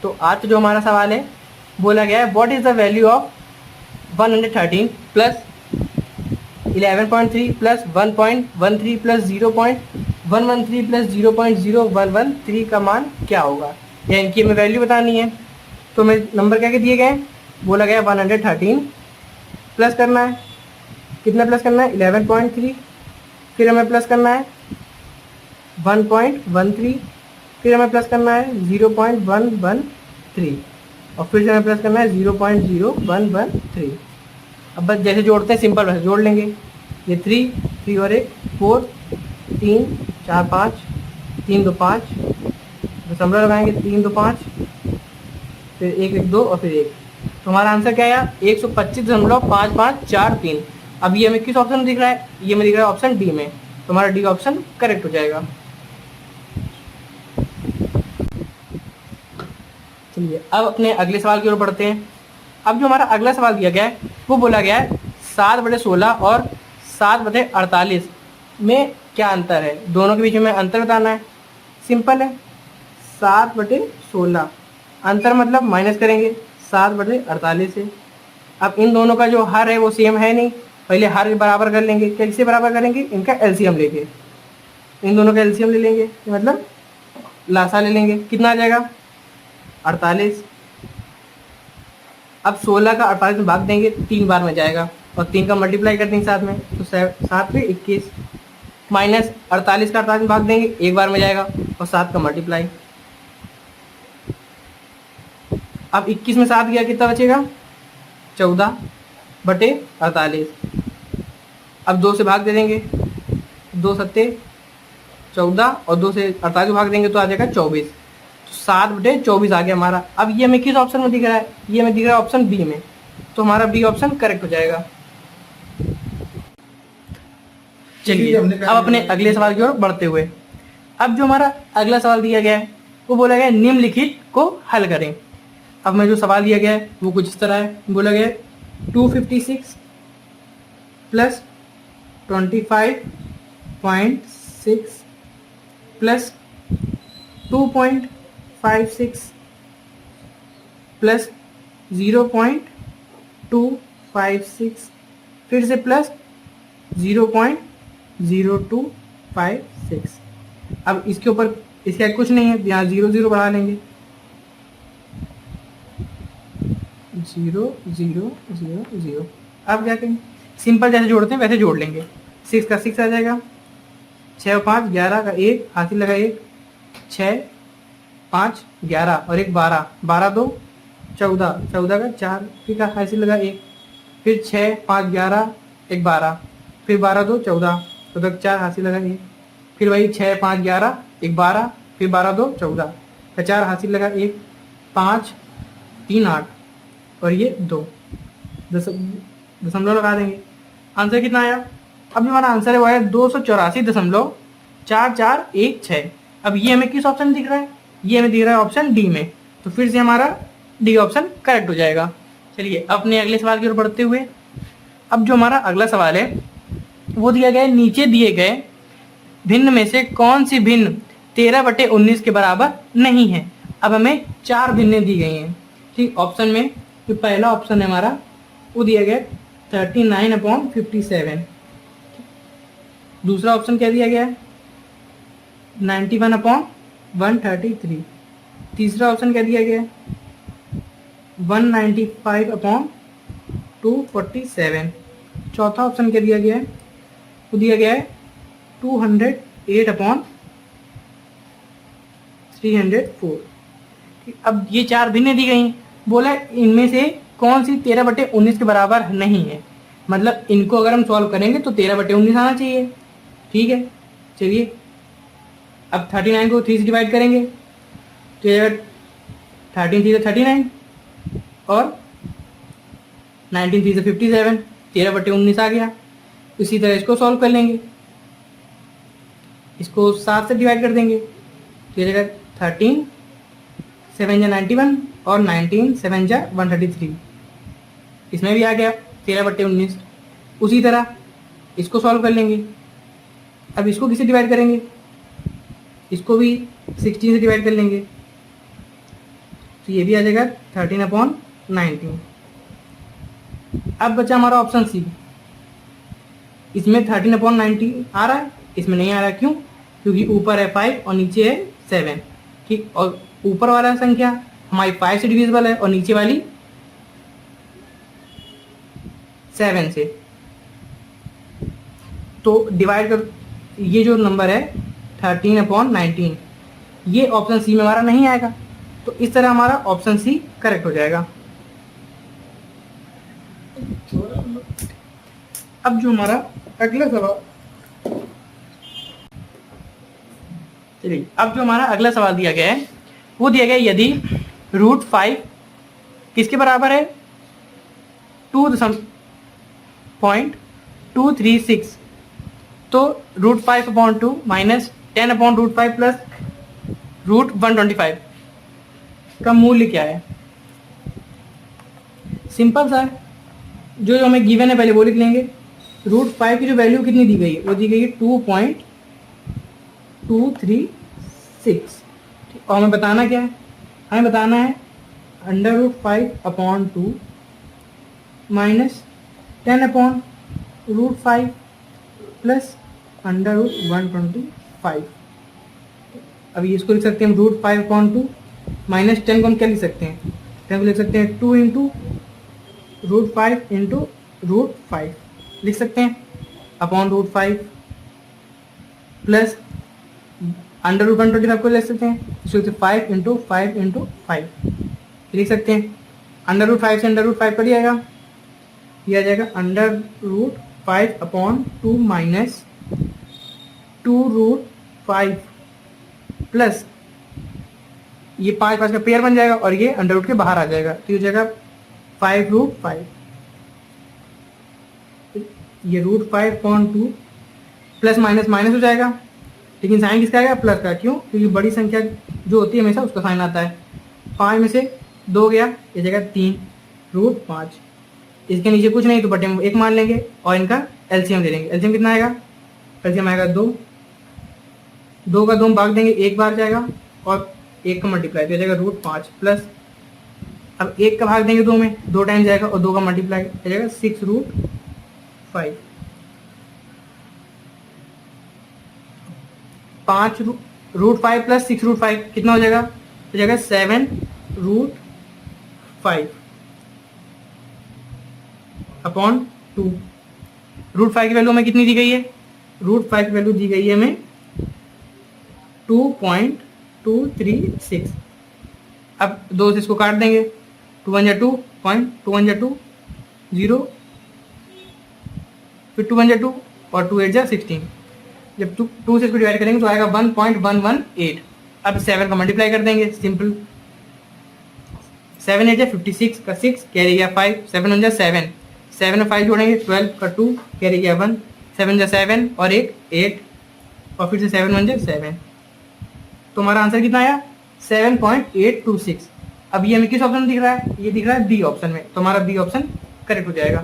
तो आज जो हमारा सवाल है, बोला गया है what is the value of 113 plus 11.3 plus 1.13 plus 0.113 plus 0.0113 का मान क्या होगा, या इनकी हमें वैल्यू बतानी है। तो हमें नंबर क्या दिए गए हैं, बोला गया 113 प्लस करना है, कितना प्लस करना है 11.3, फिर हमें प्लस करना है 1.13, फिर हमें प्लस करना है 0.113 और फिर से हमें प्लस करना है 0.0113। अब बस जैसे जोड़ते हैं सिंपल वैसे जोड़ लेंगे। ये 3 और 1 4, 3 4 5, 3 2 5, दशमलव लगाएंगे 3 2 5, फिर 1 1 2 और फिर 1। तो हमारा आंसर क्या आया 125.5543। अब ये हमें किस ऑप्शन में दिख रहा है, ये हमें दिख रहा है ऑप्शन डी में। तो हमारा डी ऑप्शन करेक्ट हो जाएगा। चलिए अब अपने अगले सवाल की ओर बढ़ते हैं। अब जो हमारा अगला सवाल दिया गया है वो बोला गया है 7/16 और 7/48 में क्या अंतर है, दोनों के बीच में अंतर बताना है। सिंपल है, 7/16 अंतर मतलब माइनस करेंगे 7/48 से। अब इन दोनों का जो हर है वो सेम है नहीं, पहले हर बराबर कर लेंगे। कैसे बराबर करेंगे, इनका एलसीएम लेके, इन दोनों का एलसीएम ले लेंगे, मतलब लासा ले लेंगे। कितना आ जाएगा 48। अब 16 का 48 में भाग देंगे 3 बार में जाएगा और 3 का मल्टीप्लाई कर देंगे साथ में, तो 7 पे 21 माइनस 48 का 48 में भाग देंगे 1 बार में जाएगा और 7 का मल्टीप्लाई। अब 21 में 7 गया, कितना बचेगा 14/48। अब 2 से भाग दे देंगे, 2 सत्ते 14 और 2 से 48 भाग देंगे तो आ जाएगा 24। 7/24 आ गया हमारा। अब ये हमें किस ऑप्शन में दिख रहा है, ये हमें दिख रहा है ऑप्शन बी में। तो हमारा बी ऑप्शन करेक्ट हो जाएगा। चलिए अब अपने अगले सवाल की ओर बढ़ते हुए, अब जो हमारा अगला सवाल दिया गया है वो बोला गया है निम्नलिखित को हल करें। अब मैं जो सवाल दिया गया है वो कुछ इस तरह है, बोला गया है 256 प्लस 25.6 प्लस 2.56 प्लस 0.256 फिर से प्लस 0.0256। अब इसके ऊपर इसका कुछ नहीं है, यहाँ 0 0 बढ़ा लेंगे, 0 0 0 0। अब क्या करेंगे, सिंपल जैसे जोड़ते हैं वैसे जोड़ लेंगे। 6 का 6 आ जाएगा, 6 और 5 11 का 1 हासिल लगा 1, 6 5 11 और 1 12, 12 2 14, 14 का 4 फिर का हासिल लगा 1, फिर 6 5 11 1 12, फिर 12 2 14, 14 का 4 हासिल लगा 1, फिर वही 6 5 11 1 12, फिर 12 2 14 का 4 हासिल लगा 1, 5 3 8 और ये 2 दशमलव लगा देंगे। आंसर कितना आया, अब हमारा आंसर है वो है 284.4416। अब ये हमें किस ऑप्शन में दिख रहा है, ये हमें दिख रहा है ऑप्शन डी में। तो फिर से हमारा डी ऑप्शन करेक्ट हो जाएगा। चलिए अपने अगले सवाल की ओर बढ़ते हुए, अब जो हमारा अगला सवाल है वो दिया गया है नीचे दिए गए भिन्न में से कौन सी भिन्न 13/19 के बराबर नहीं है। अब हमें 4 भिन्नें दी गई हैं। ठीक, ऑप्शन में जो पहला ऑप्शन है हमारा वो दिया गया 39/57। दूसरा ऑप्शन क्या दिया गया है 91/133। तीसरा ऑप्शन क्या दिया गया है 195/247। चौथा ऑप्शन क्या दिया गया है वो दिया गया है 208/304। अब ये 4 भिन्न दी गई, बोला इनमें से कौन सी 13/19 के बराबर नहीं है। मतलब इनको अगर हम सॉल्व करेंगे तो 13/19 आना चाहिए। ठीक है, चलिए अब 39 को 3 से डिवाइड करेंगे तो ये 13 3 से 39 और 19 3 से 57, 13/19 आ गया। इसी तरह इसको सॉल्व कर लेंगे, इसको 7 से डिवाइड कर देंगे तो ये जगह 13 7 जा 91 और 19 7 जा 133, इसमें भी आ गया 13/19। उसी तरह इसको सॉल्व कर लेंगे। अब इसको किससे डिवाइड करेंगे, इसको भी 16 से डिवाइड कर लेंगे। तो ये भी आ जाएगा 13/19। अब बचा हमारा ऑप्शन सी, इसमें 13/19 आ रहा है, इसमें नहीं आ रहा है, क्यों? क्योंकि ऊपर है 5 और नीचे है 7, ठीक। और ऊपर वाला संख्या हमारी 5 से डिविजिबल है और नीचे वाली 7 से, तो डिवाइड कर, ये जो नंबर है 13/19, ये ऑप्शन सी में हमारा नहीं आएगा, तो इस तरह हमारा ऑप्शन सी करेक्ट हो जाएगा। अब जो हमारा अगला सवाल, चलिए अब जो हमारा अगला सवाल दिया गया है वो दिया गया है, यदि √5 किसके बराबर है? 2.236, तो √5/2 माइनस 10/√5 प्लस √125 का मूल्य क्या है? सिंपल सा है, जो हमें गिवन है पहले वो लिख लेंगे। √5 की जो वैल्यू कितनी दी गई है, वो दी गई है 2.236, और हमें बताना क्या है? हमें बताना है √5/2 माइनस 10/√5 प्लस √125। अभी इसको लिख सकते हैं हम √5/2 माइनस 10 को हम क्या लिख सकते हैं? 10 को लिख सकते हैं 2 इंटू √5 इंटू √5 लिख सकते हैं, अपॉन √5 प्लस √125 को लिख सकते हैं, इसको 5 इंटू 5 इंटू 5 लिख सकते हैं। √5 से √5 कट जाएगा, यह आ जाएगा √5/2 माइनस 2√5 प्लस ये 5 का पेयर बन जाएगा और ये अंडर के बाहर आ जाएगा, तो ये हो जाएगा 5√5। ये √5/2 प्लस माइनस माइनस हो जाएगा, लेकिन साइन किसका आएगा? प्लस का। क्यों? क्योंकि बड़ी संख्या जो होती है हमेशा उसका साइन आता है। 5 में से 2 गया, ये जगह 3 √5, इसके नीचे कुछ नहीं तो बटे में 1 मान लेंगे और इनका एलसीएम ले लेंगे। एलसीएम कितना आएगा? एलसीएम आएगा 2, 2 का 2 भाग देंगे, 1 बार जाएगा और 1 का मल्टीप्लाई तो जाएगा √5 प्लस, अब 1 का भाग देंगे 2 में, 2 टाइम जाएगा और 2 का मल्टीप्लाई हो जाएगा 6√5। 5√5 प्लस 6√5 कितना हो जाएगा? हो जाएगा 7√5 अपॉन 2। √5 की वैल्यू हमें कितनी दी गई है? √5 की वैल्यू दी गई है हमें 2.236। अब 2 से इसको काट देंगे, 2 1 2 2 1 2 0, फिर 2 1 2 और 2 8 16। जब 2 से इसको डिवाइड करेंगे तो आएगा 1.118। अब 7 का मल्टीप्लाई कर देंगे, सिंपल 7 8 56 का 6 कैरी गया 5, 7 1 7, 7 और 5 जोड़ेंगे 12 का 2 कैरी गया 1, 7 7 और 8 और फिर से 7 1 7। तो हमारा आंसर कितना आया? 7.826। अब ये हमें किस ऑप्शन में दिख रहा है? ये दिख रहा है बी ऑप्शन में, तो हमारा बी ऑप्शन करेक्ट हो जाएगा।